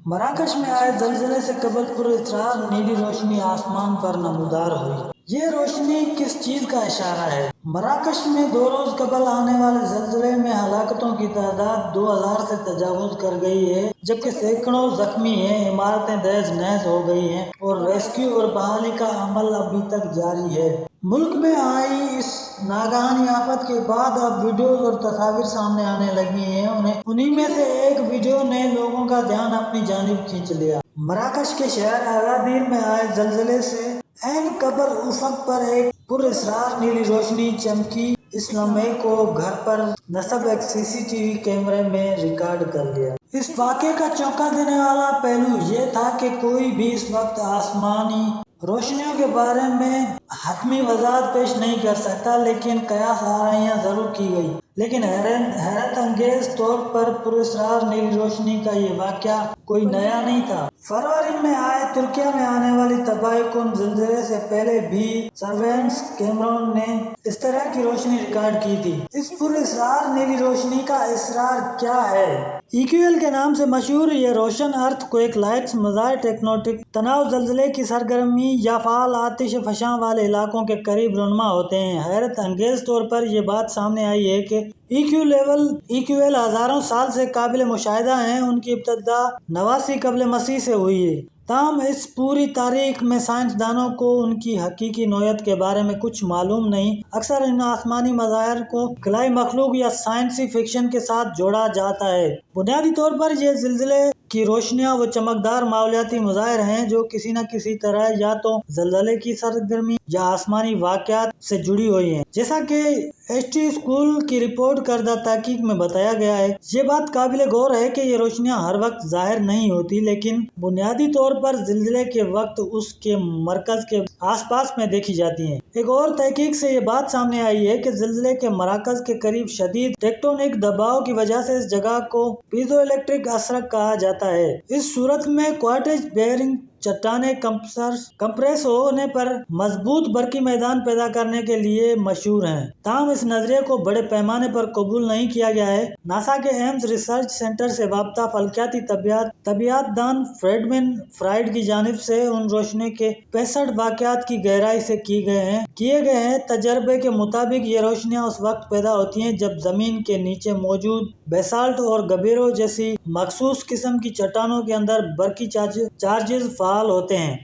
مراکش میں آئے زلزلے سے قبل پراسرار نیلی روشنی آسمان پر نمودار ہوئی۔ یہ روشنی کس چیز کا اشارہ ہے؟ مراکش میں 2 روز قبل آنے والے زلزلے میں ہلاکتوں کی تعداد 2000 سے تجاوز کر گئی ہے، جبکہ سینکڑوں زخمی ہیں، عمارتیں تہس نہس ہو گئی ہیں اور ریسکیو اور بحالی کا عمل ابھی تک جاری ہے۔ ملک میں آئی اس ناگہانی آفت کے بعد اب ویڈیوز اور تصاویر سامنے آنے لگی ہیں۔ انہی میں سے ایک ویڈیو نے لوگوں کا دھیان اپنی جانب کھینچ لیا۔ مراکش کے شہر اگادیر میں آئے زلزلے سے عین قبل افق پر ایک پراسرار نیلی روشنی چمکی۔ اس لمحے کو گھر پر نصب ایک CCTV کیمرے میں ریکارڈ کر لیا۔ اس واقعے کا چونکا دینے والا پہلو یہ تھا کہ کوئی بھی اس وقت آسمانی روشنیوں کے بارے میں حتمی وضاحت پیش نہیں کر سکتا، لیکن قیاس آرائیاں ضرور کی گئی۔ لیکن حیرت انگیز طور پر پراسرار نیلی روشنی کا یہ واقعہ کوئی نیا نہیں تھا۔ فروری میں آئے ترکیہ میں آنے والی تباہ کن زلزلے سے پہلے بھی سرویلنس کیمروں نے اس طرح کی روشنی ریکارڈ کی تھی۔ اس پراسرار نیلی روشنی کا اسرار کیا ہے؟ EQL کے نام سے مشہور یہ روشن ارتھ کویک لائٹس مظاہر ٹیکٹونک تناؤ، زلزلے کی سرگرمی یا فعال آتش فشاں والے علاقوں کے قریب رونما ہوتے ہیں۔ حیرت انگیز طور پر یہ بات سامنے آئی ہے کہ EQL ہزاروں سال سے قابل مشاہدہ ہیں۔ ان کی ابتدا 89 قبل مسیح سے ہوئی ہے، تاہم اس پوری تاریخ میں سائنسدانوں کو ان کی حقیقی نوعیت کے بارے میں کچھ معلوم نہیں۔ اکثر ان آسمانی مظاہر کو خلائی مخلوق یا سائنسی فکشن کے ساتھ جوڑا جاتا ہے۔ بنیادی طور پر یہ زلزلے کی روشنیاں وہ چمکدار ماحولیاتی مظاہر ہیں جو کسی نہ کسی طرح یا تو زلزلے کی سرگرمی یا آسمانی واقعات سے جڑی ہوئی ہیں۔ جیسا کہ HT اسکول کی رپورٹ کردہ تحقیق میں بتایا گیا ہے، یہ بات قابل غور ہے کہ یہ روشنیاں ہر وقت ظاہر نہیں ہوتی، لیکن بنیادی طور پر زلزلے کے وقت اس کے مرکز کے آس پاس میں دیکھی جاتی ہیں۔ ایک اور تحقیق سے یہ بات سامنے آئی ہے کہ زلزلے کے مرکز کے قریب شدید ٹیکٹونک دباؤ کی وجہ سے اس جگہ کو پیزو الیکٹرک اثر کہا جاتا ہے۔ اس صورت میں کوارٹز بیئرنگ چٹانیں کمپریس ہونے پر مضبوط برقی میدان پیدا کرنے کے لیے مشہور ہیں، تاہم اس نظریے کو بڑے پیمانے پر قبول نہیں کیا گیا ہے۔ ناسا کے ایمز ریسرچ سینٹر سے وابستہ فلکیاتی طبیعیات دان فریڈمن فرائیڈ کی جانب سے ان روشنی کے 65 واقعات کی گہرائی سے کیے گئے تجربے کے مطابق یہ روشنیاں اس وقت پیدا ہوتی ہیں جب زمین کے نیچے موجود بیسالٹ اور گبیرو جیسی مخصوص قسم کی چٹانوں کے اندر برقی چارجز فعال ہوتے ہیں۔